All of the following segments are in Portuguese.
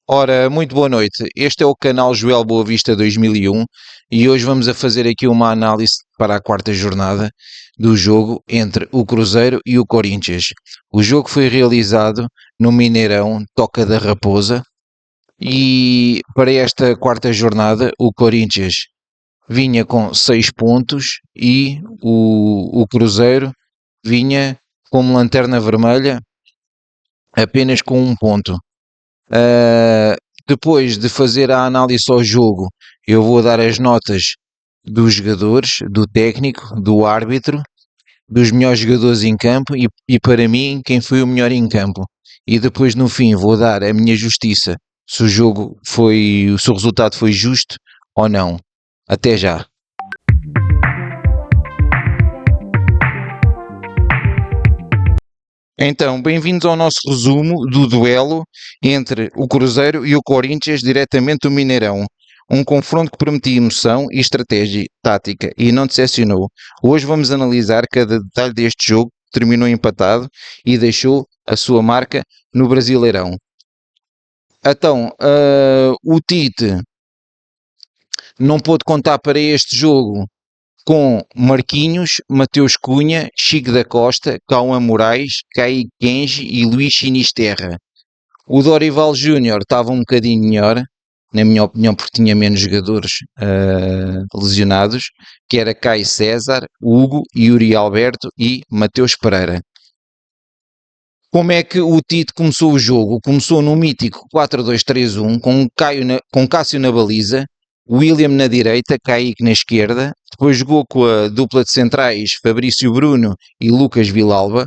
Ora, muito boa noite. Este é o canal Joel Boa Vista 2001 e hoje vamos a fazer aqui uma análise para a quarta jornada do jogo entre o Cruzeiro e o Corinthians. O jogo foi realizado no Mineirão, Toca da Raposa, e para esta quarta jornada o Corinthians vinha com 6 pontos e o Cruzeiro vinha como lanterna vermelha apenas com 1 ponto. Depois de fazer a análise ao jogo, eu vou dar as notas dos jogadores, do técnico, do árbitro, dos melhores jogadores em campo e para mim quem foi o melhor em campo. E depois no fim vou dar a minha justiça se o jogo foi, se o resultado foi justo ou não. Até já. Então, bem-vindos ao nosso resumo do duelo entre o Cruzeiro e o Corinthians diretamente do Mineirão. Um confronto que prometia emoção e estratégia tática e não decepcionou. Hoje vamos analisar cada detalhe deste jogo que terminou empatado e deixou a sua marca no Brasileirão. Então, o Tite não pôde contar para este jogo com Marquinhos, Mateus Cunha, Chico da Costa, Cauã Moraes, Kaique Kenji e Luís Sinisterra. O Dorival Júnior estava um bocadinho melhor, na minha opinião, porque tinha menos jogadores lesionados, que era Caio César, Hugo, Yuri Alberto e Mateus Pereira. Como é que o Tite começou o jogo? Começou no mítico 4-2-3-1, com Cássio na baliza, William na direita, Kaique na esquerda, depois jogou com a dupla de centrais Fabrício Bruno e Lucas Vilalba,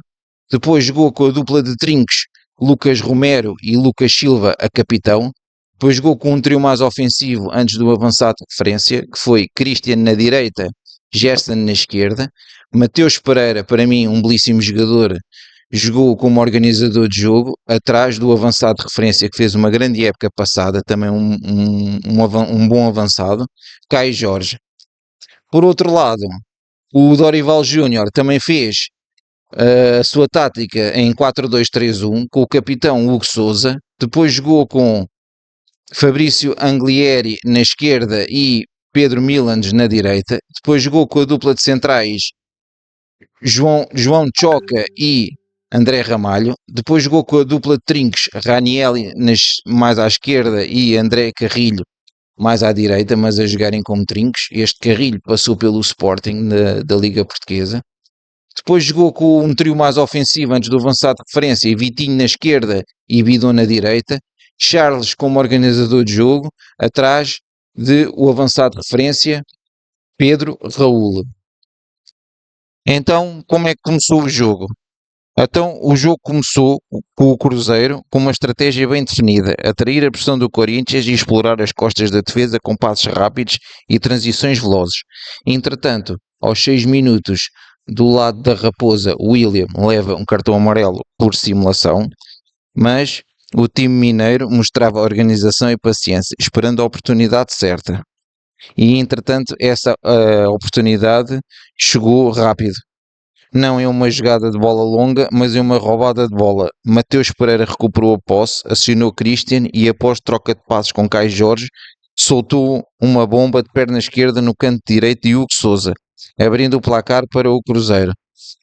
depois jogou com a dupla de trincos Lucas Romero e Lucas Silva a capitão, depois jogou com um trio mais ofensivo antes do avançado de referência, que foi Christian na direita, Gerson na esquerda, Mateus Pereira, para mim um belíssimo jogador, jogou como organizador de jogo, atrás do avançado de referência que fez uma grande época passada, também um bom avançado, Caio Jorge. Por outro lado, o Dorival Júnior também fez a sua tática em 4-2-3-1 com o capitão Hugo Souza, depois jogou com Fabrício Anglieri na esquerda e Pedro Milans na direita, depois jogou com a dupla de centrais João Choca e André Ramalho, depois jogou com a dupla de trincos Ranielli mais à esquerda e André Carrilho mais à direita, mas a jogarem como trincos. Este Carrilho passou pelo Sporting da Liga Portuguesa. Depois jogou com um trio mais ofensivo antes do avançado de referência, Vitinho na esquerda e Bidon na direita, Charles como organizador de jogo, atrás de o avançado de referência Pedro Raul. Então, como é que começou o jogo? Então, o jogo começou com o Cruzeiro com uma estratégia bem definida, atrair a pressão do Corinthians e explorar as costas da defesa com passos rápidos e transições velozes. Entretanto, aos 6 minutos, do lado da Raposa, William leva um cartão amarelo por simulação, mas o time mineiro mostrava organização e paciência, esperando a oportunidade certa. E, entretanto, essa oportunidade chegou rápido. Não é uma jogada de bola longa, mas é uma roubada de bola. Mateus Pereira recuperou a posse, acionou Christian e após troca de passos com Caio Jorge, soltou uma bomba de perna esquerda no canto direito de Hugo Souza, abrindo o placar para o Cruzeiro.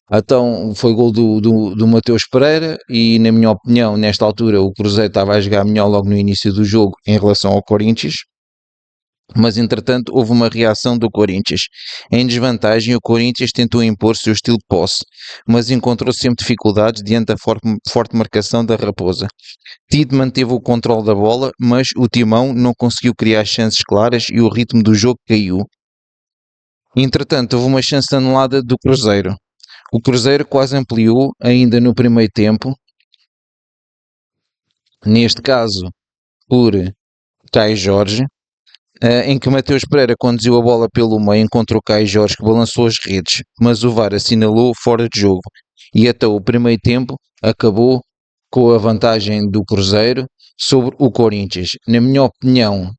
Então foi gol do Mateus Pereira e, na minha opinião, nesta altura o Cruzeiro estava a jogar melhor logo no início do jogo em relação ao Corinthians. Mas entretanto houve uma reação do Corinthians. Em desvantagem, o Corinthians tentou impor seu estilo de posse, mas encontrou sempre dificuldades diante da forte marcação da Raposa. Tite manteve o controle da bola, mas o Timão não conseguiu criar chances claras e o ritmo do jogo caiu. Entretanto, houve uma chance anulada do Cruzeiro. O Cruzeiro quase ampliou ainda no primeiro tempo, neste caso por Caio Jorge, em que Mateus Pereira conduziu a bola pelo meio, encontrou Caio Jorge que balançou as redes, mas o VAR assinalou fora de jogo. E até o primeiro tempo acabou com a vantagem do Cruzeiro sobre o Corinthians. Na minha opinião,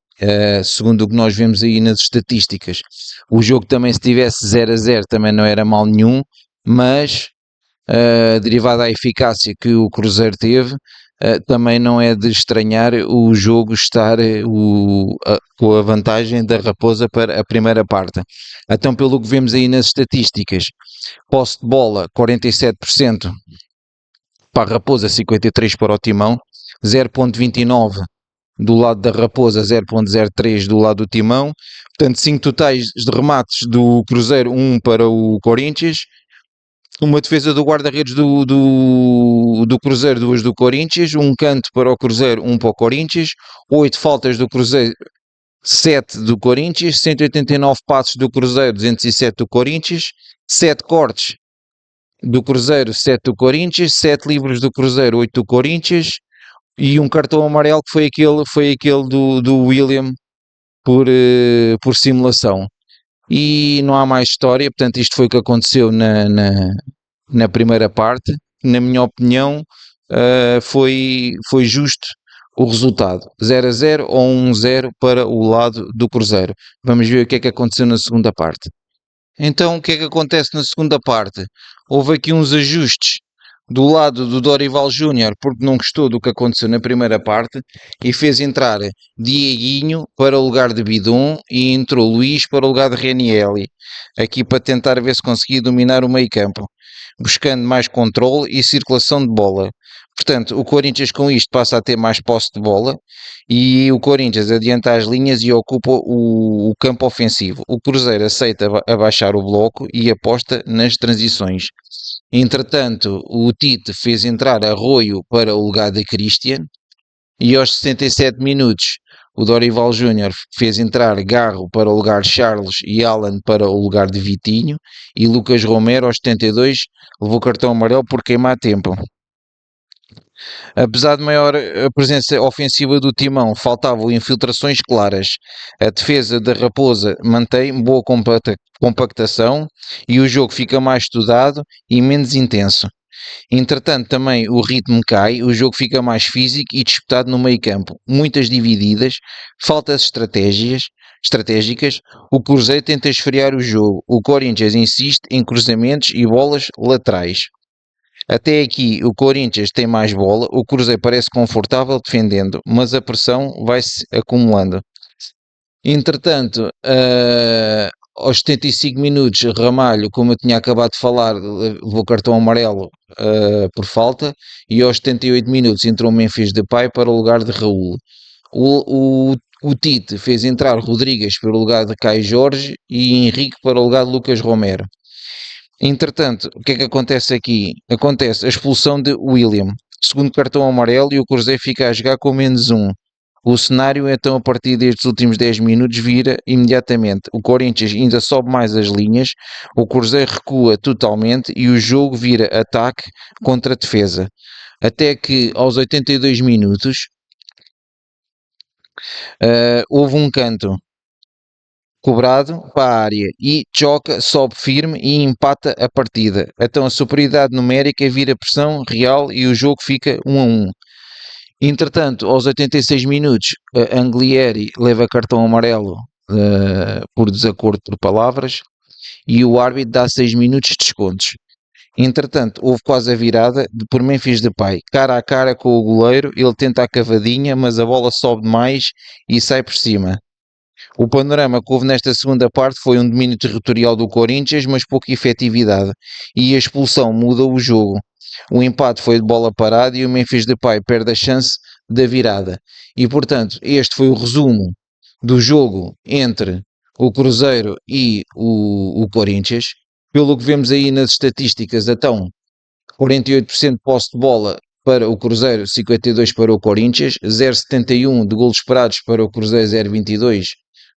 segundo o que nós vemos aí nas estatísticas, o jogo também, se tivesse 0-0, também não era mal nenhum, mas derivado à eficácia que o Cruzeiro teve, também não é de estranhar o jogo estar com a vantagem da Raposa para a primeira parte. Então, pelo que vemos aí nas estatísticas, posse de bola 47% para a Raposa, 53% para o Timão, 0.29 do lado da Raposa, 0.03 do lado do Timão. Portanto, 5 totais de remates do Cruzeiro, 1 para o Corinthians. Uma defesa do guarda-redes do Cruzeiro, 2 do Corinthians. Um canto para o Cruzeiro, 1 para o Corinthians. 8 faltas do Cruzeiro, 7 do Corinthians. 189 passos do Cruzeiro, 207 do Corinthians. 7 cortes do Cruzeiro, 7 do Corinthians. 7 livros do Cruzeiro, 8 do Corinthians. E um cartão amarelo que foi aquele do William por simulação. E não há mais história, portanto isto foi o que aconteceu na primeira parte. Na minha opinião, foi justo o resultado. 0-0 ou 1-0 para o lado do Cruzeiro. Vamos ver o que é que aconteceu na segunda parte. Então, o que é que acontece na segunda parte? Houve aqui uns ajustes do lado do Dorival Júnior, porque não gostou do que aconteceu na primeira parte, e fez entrar Dieguinho para o lugar de Bidon e entrou Luís para o lugar de Ranieri, aqui para tentar ver se conseguia dominar o meio campo, buscando mais controle e circulação de bola. Portanto, o Corinthians com isto passa a ter mais posse de bola e o Corinthians adianta as linhas e ocupa o campo ofensivo. O Cruzeiro aceita abaixar o bloco e aposta nas transições. Entretanto, o Tite fez entrar Arroio para o lugar de Christian e aos 67 minutos o Dorival Júnior fez entrar Garro para o lugar de Charles e Alan para o lugar de Vitinho e Lucas Romero aos 72 levou cartão amarelo por queimar tempo. Apesar de maior presença ofensiva do Timão, faltavam infiltrações claras. A defesa da Raposa mantém boa compactação e o jogo fica mais estudado e menos intenso. Entretanto, também o ritmo cai, o jogo fica mais físico e disputado no meio campo. Muitas divididas, faltas estratégicas, o Cruzeiro tenta esfriar o jogo. O Corinthians insiste em cruzamentos e bolas laterais. Até aqui o Corinthians tem mais bola, o Cruzeiro parece confortável defendendo, mas a pressão vai-se acumulando. Entretanto, aos 75 minutos, Ramalho, como eu tinha acabado de falar, levou cartão amarelo por falta, e aos 78 minutos entrou Memphis Depay para o lugar de Raul. O Tite fez entrar Rodrigues para o lugar de Caio Jorge e Henrique para o lugar de Lucas Romero. Entretanto, o que é que acontece aqui? Acontece a expulsão de William, segundo cartão amarelo, e o Cruzeiro fica a jogar com menos 1. O cenário, então, a partir destes últimos 10 minutos, vira imediatamente. O Corinthians ainda sobe mais as linhas, o Cruzeiro recua totalmente e o jogo vira ataque contra defesa. Até que, aos 82 minutos, houve um canto cobrado para a área e Joca sobe firme e empata a partida. Então a superioridade numérica vira pressão real e o jogo fica 1-1. Entretanto, aos 86 minutos, Anglieri leva cartão amarelo por desacordo por palavras e o árbitro dá 6 minutos de descontos. Entretanto, houve quase a virada por Memphis Depay, cara a cara com o goleiro, ele tenta a cavadinha, mas a bola sobe demais e sai por cima. O panorama que houve nesta segunda parte foi um domínio territorial do Corinthians, mas pouca efetividade, e a expulsão muda o jogo. O empate foi de bola parada e o Memphis Depay perde a chance da virada. E, portanto, este foi o resumo do jogo entre o Cruzeiro e o Corinthians. Pelo que vemos aí nas estatísticas, então, 48% de posse de bola para o Cruzeiro, 52% para o Corinthians, 0,71 de golos esperados para o Cruzeiro, 0,22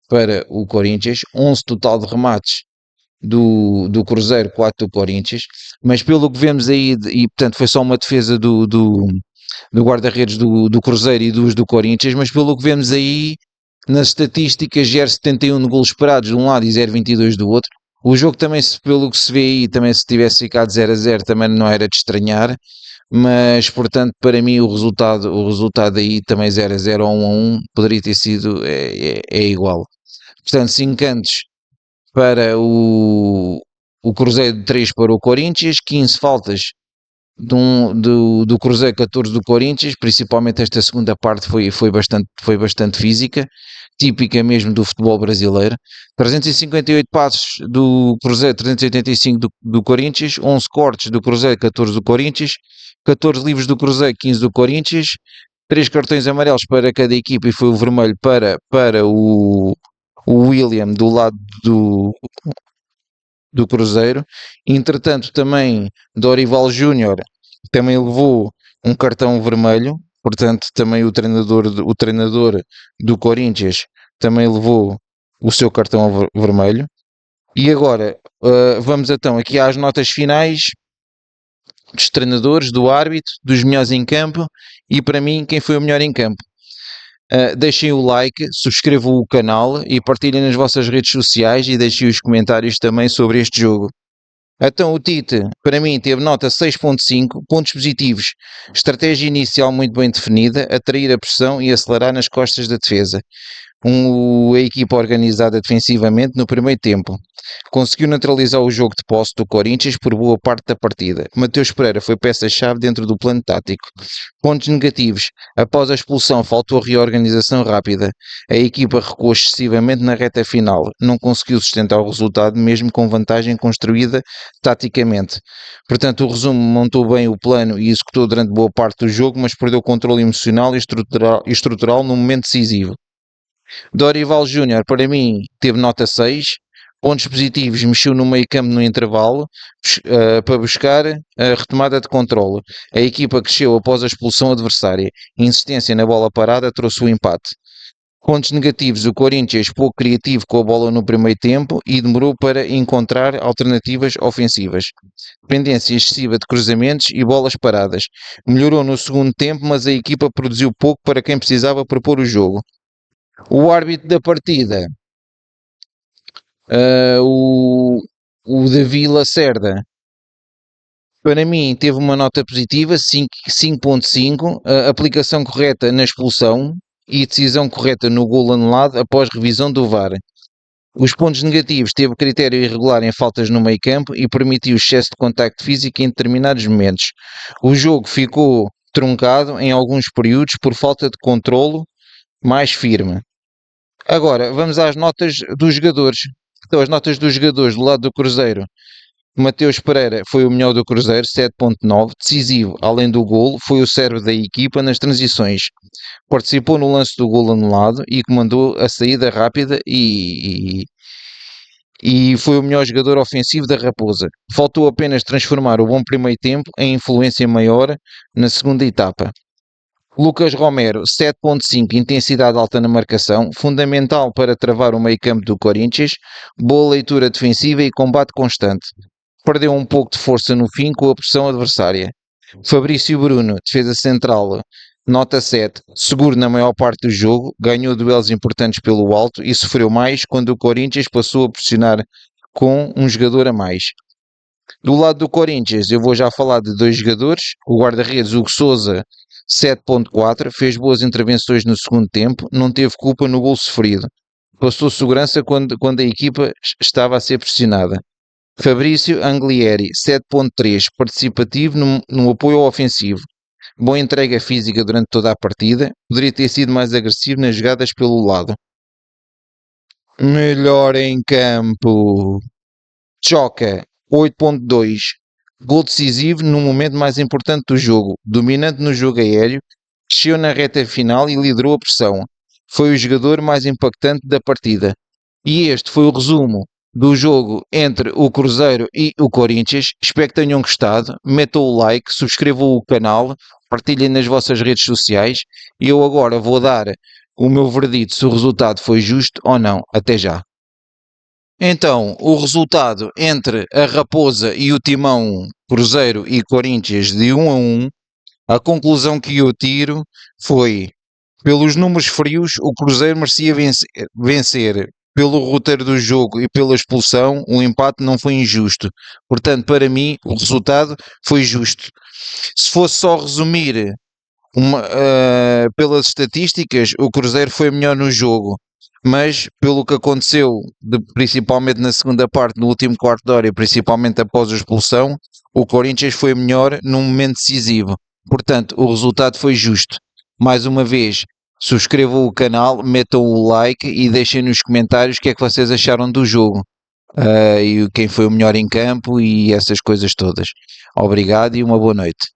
para o Corinthians, 11 total de remates do Cruzeiro, 4 do Corinthians, mas pelo que vemos aí, e portanto foi só uma defesa do guarda-redes do Cruzeiro e 2 do Corinthians, mas pelo que vemos aí nas estatísticas, 0,71 de golos esperados de um lado e 0,22 do outro. O jogo também, pelo que se vê aí, também se tivesse ficado 0-0 também não era de estranhar, mas portanto para mim o resultado aí também 0-0 ou 1-1 poderia ter sido é igual. Portanto, 5 cantos para o Cruzeiro, 3 para o Corinthians, 15 faltas do Cruzeiro, 14 do Corinthians, principalmente esta segunda parte foi bastante física, típica mesmo do futebol brasileiro. 358 passos do Cruzeiro, 385 do Corinthians, 11 cortes do Cruzeiro, 14 do Corinthians, 14 livros do Cruzeiro, 15 do Corinthians, 3 cartões amarelos para cada equipa e foi o vermelho para o William do lado do Cruzeiro. Entretanto, também Dorival Júnior também levou um cartão vermelho, portanto, também o treinador do Corinthians também levou o seu cartão vermelho. E agora, vamos então aqui às notas finais dos treinadores, do árbitro, dos melhores em campo e para mim quem foi o melhor em campo. Deixem o like, subscrevam o canal e partilhem nas vossas redes sociais e deixem os comentários também sobre este jogo. Então o Tite, para mim, teve nota 6.5, pontos positivos, estratégia inicial muito bem definida, atrair a pressão e acelerar nas costas da defesa. A equipa organizada defensivamente no primeiro tempo. Conseguiu neutralizar o jogo de posse do Corinthians por boa parte da partida. Mateus Pereira foi peça-chave dentro do plano tático. Pontos negativos. Após a expulsão faltou reorganização rápida. A equipa recuou excessivamente na reta final. Não conseguiu sustentar o resultado mesmo com vantagem construída taticamente. Portanto, o resumo montou bem o plano e executou durante boa parte do jogo, mas perdeu o controle emocional e estrutural no momento decisivo. Dorival Júnior, para mim, teve nota 6. Pontos positivos, mexeu no meio campo no intervalo para buscar a retomada de controle. A equipa cresceu após a expulsão adversária. Insistência na bola parada trouxe o empate. Pontos negativos, o Corinthians pouco criativo com a bola no primeiro tempo e demorou para encontrar alternativas ofensivas. Dependência excessiva de cruzamentos e bolas paradas. Melhorou no segundo tempo, mas a equipa produziu pouco para quem precisava propor o jogo. O árbitro da partida, o Davi Lacerda, para mim teve uma nota positiva, 5.5, aplicação correta na expulsão e decisão correta no golo anulado após revisão do VAR. Os pontos negativos, teve critério irregular em faltas no meio campo e permitiu excesso de contacto físico em determinados momentos. O jogo ficou truncado em alguns períodos por falta de controlo mais firme. Agora, vamos às notas dos jogadores. Então, as notas dos jogadores do lado do Cruzeiro. Mateus Pereira foi o melhor do Cruzeiro, 7.9. Decisivo, além do golo, foi o cérebro da equipa nas transições. Participou no lance do golo anulado e comandou a saída rápida e foi o melhor jogador ofensivo da Raposa. Faltou apenas transformar o bom primeiro tempo em influência maior na segunda etapa. Lucas Romero, 7.5, intensidade alta na marcação, fundamental para travar o meio campo do Corinthians, boa leitura defensiva e combate constante. Perdeu um pouco de força no fim com a pressão adversária. Fabrício Bruno, defesa central, nota 7, seguro na maior parte do jogo, ganhou duelos importantes pelo alto e sofreu mais quando o Corinthians passou a pressionar com um jogador a mais. Do lado do Corinthians, eu vou já falar de dois jogadores, o guarda-redes Hugo Sousa, 7.4, fez boas intervenções no segundo tempo, não teve culpa no gol sofrido. Passou segurança quando a equipa estava a ser pressionada. Fabrício Anglieri, 7.3, participativo no apoio ao ofensivo. Boa entrega física durante toda a partida, poderia ter sido mais agressivo nas jogadas pelo lado. Melhor em campo. Choca, 8.2. Gol decisivo no momento mais importante do jogo, dominante no jogo aéreo, desceu na reta final e liderou a pressão. Foi o jogador mais impactante da partida. E este foi o resumo do jogo entre o Cruzeiro e o Corinthians. Espero que tenham gostado. Metam o like, subscrevam o canal, partilhem nas vossas redes sociais. E eu agora vou dar o meu verdito se o resultado foi justo ou não. Até já. Então, o resultado entre a Raposa e o Timão, Cruzeiro e Corinthians de 1-1, a conclusão que eu tiro foi, pelos números frios, o Cruzeiro merecia vencer. Pelo roteiro do jogo e pela expulsão, o empate não foi injusto. Portanto, para mim, o resultado foi justo. Se fosse só resumir pelas estatísticas, o Cruzeiro foi melhor no jogo. Mas, pelo que aconteceu, principalmente na segunda parte, no último quarto de hora e principalmente após a expulsão, O Corinthians foi melhor num momento decisivo. Portanto, o resultado foi justo. Mais uma vez, subscrevam o canal, metam o like e deixem nos comentários o que é que vocês acharam do jogo. E quem foi o melhor em campo e essas coisas todas. Obrigado e uma boa noite.